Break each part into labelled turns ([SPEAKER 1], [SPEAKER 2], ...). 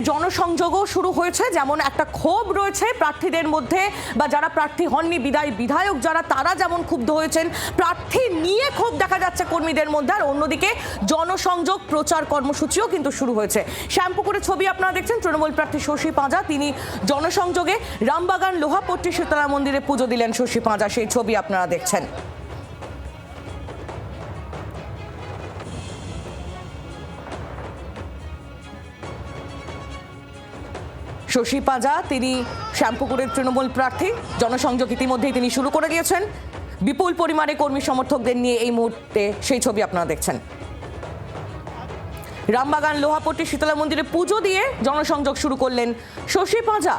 [SPEAKER 1] জনসংযোগও শুরু হয়েছে, যেমন একটা ক্ষোভ রয়েছে প্রার্থীদের মধ্যে, বা যারা প্রার্থী হননি বিধায়ক যারা, তারা যেমন ক্ষুব্ধ হয়েছেন, প্রার্থী নিয়ে ক্ষোভ দেখা যাচ্ছে কর্মীদের মধ্যে। আর অন্যদিকে জনসংযোগ প্রচার কর্মসূচিও কিন্তু শুরু হয়েছে। শ্যামপুকুরের ছবি আপনারা দেখছেন, তৃণমূল প্রার্থী শশী পাঁজা তিনি জনসংযোগে রামবাগান লোহাপট্টি শীতলা মন্দিরে পুজো দিলেন শশী পাঁজা, সেই ছবি আপনারা দেখছেন। শশী পাঁজা তিনি শ্যামপুকুরের তৃণমূল প্রার্থী, জনসংযোগ ইতিমধ্যেই তিনি শুরু করে দিয়েছেন। বিপুল পরিমাণে কর্মী সমর্থকদের নিয়ে এই মুহূর্তে সেই ছবি আপনারা দেখছেন। রামবাগান লোহাপট্টি শীতলা মন্দিরে পুজো দিয়ে জনসংযোগ শুরু করলেন শশী পাঁজা।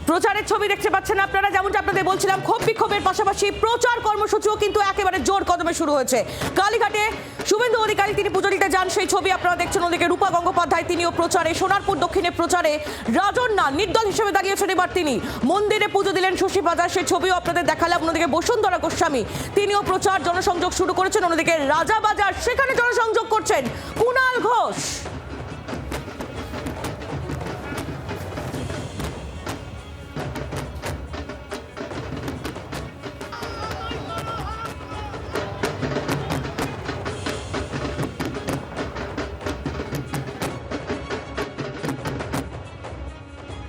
[SPEAKER 1] প্রচারের ছবি দেখতে পাচ্ছেন আপনারা, যেমনটা আপনাদের বলছিলাম, ক্ষোভ বিক্ষোভের পাশাপাশি প্রচার কর্মসূচিও কিন্তু একেবারে জোর কদমে শুরু হয়েছে। কালীঘাটে শুভেন্দু অধিকারী তিনি পুজো দিতে যান, সেই ছবি আপনারা দেখছেন। ওদিকে রূপা গঙ্গোপাধ্যায় তিনিও প্রচারে, সোনারপুর দক্ষিণে প্রচারে রাজন্না নির্দল হিসেবে দাঁড়িয়েছেন এবার তিনি। মন্দিরে পুজো দিলেন শশী পাঁজা, সেই ছবিও আপনাদের দেখালাম। অন্যদিকে বসুন্ধরা গোস্বামী তিনিও প্রচার জনসংযোগ শুরু করেছেন। অন্যদিকে রাজাবাজার সেখানে জনসংযোগ করছেন কুণাল ঘোষ।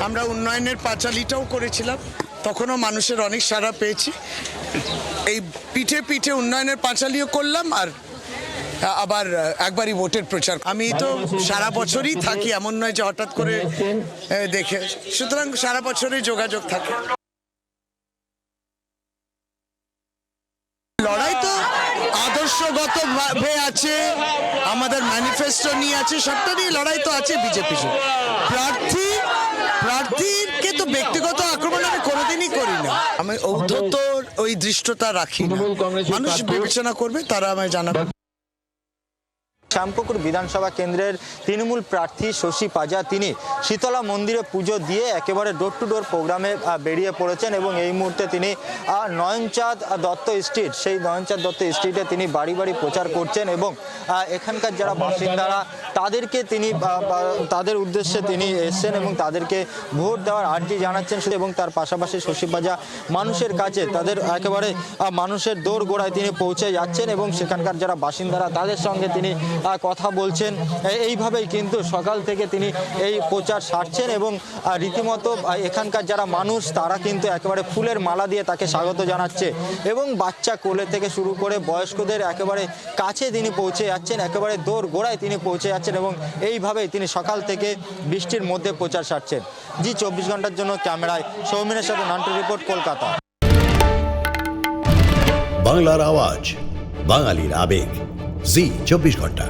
[SPEAKER 2] আমরা উন্নয়নের পাঁচালিটাও করেছিলাম, তখনও মানুষের অনেক সাড়া পেয়েছি। এই পিঠে পিঠে উন্নয়নের পাঁচালিও করলাম, আর আবার একবারই ভোটের প্রচার। আমি তো সারা বছরই থাকি, এমন নয় যে হঠাৎ করে দেখে, সুতরাং সারা বছরই যোগাযোগ থাকে। লড়াই তো আদর্শগত ভাবে আছে, আমাদের ম্যানিফেস্টো নিয়ে আছে, সবটা নিয়ে লড়াই তো আছে বিজেপি। প্রার্থীকে তো ব্যক্তিগত আক্রমণ আমি কোনোদিনই করি না, আমি ঔদ্ধত্য ওই দৃষ্টতা রাখি না। মানুষ বিবেচনা করবে, তারা আমায় জানাবে।
[SPEAKER 3] শ্যামপুকুর বিধানসভা কেন্দ্রের তৃণমূল প্রার্থী শশী পাঁজা তিনি শীতলা মন্দিরে পুজো দিয়ে একেবারে ডোর টু ডোর প্রোগ্রামে বেরিয়ে পড়েছেন এবং এই মুহূর্তে তিনি নয়নচাঁদ দত্ত স্ট্রিট, সেই নয়নচাঁদ দত্ত স্ট্রিটে তিনি বাড়ি বাড়ি প্রচার করছেন এবং এখানকার যারা বাসিন্দারা তাদেরকে তিনি তাদের উদ্দেশ্যে তিনি এসছেন এবং তাদেরকে ভোট দেওয়ার আর্জি জানাচ্ছেন। এবং তার পাশাপাশি শশী পাঁজা মানুষের কাছে তাদের একেবারে মানুষের দোর গোড়ায় তিনি পৌঁছে যাচ্ছেন এবং সেখানকার যারা বাসিন্দারা তাদের সঙ্গে তিনি কথা বলছেন। এইভাবেই কিন্তু সকাল থেকে তিনি এই প্রচার সারছেন এবং রীতিমতো এখানকার যারা মানুষ তারা কিন্তু একেবারে ফুলের মালা দিয়ে তাকে স্বাগত জানাচ্ছে এবং বাচ্চা কোলে থেকে শুরু করে বয়স্কদের একেবারে কাছে তিনি পৌঁছে যাচ্ছেন, একেবারে দোর গোড়ায় তিনি পৌঁছে যাচ্ছেন এবং এইভাবেই তিনি সকাল থেকে বৃষ্টির মধ্যে প্রচার সারছেন। জি 24 ঘন্টার জন্য ক্যামেরায় সৌমিনের সাথে নান্টু রিপোর্ট, কলকাতা।
[SPEAKER 4] বাংলার আওয়াজ, বাঙালির আবেগ, জি 24 ঘন্টা।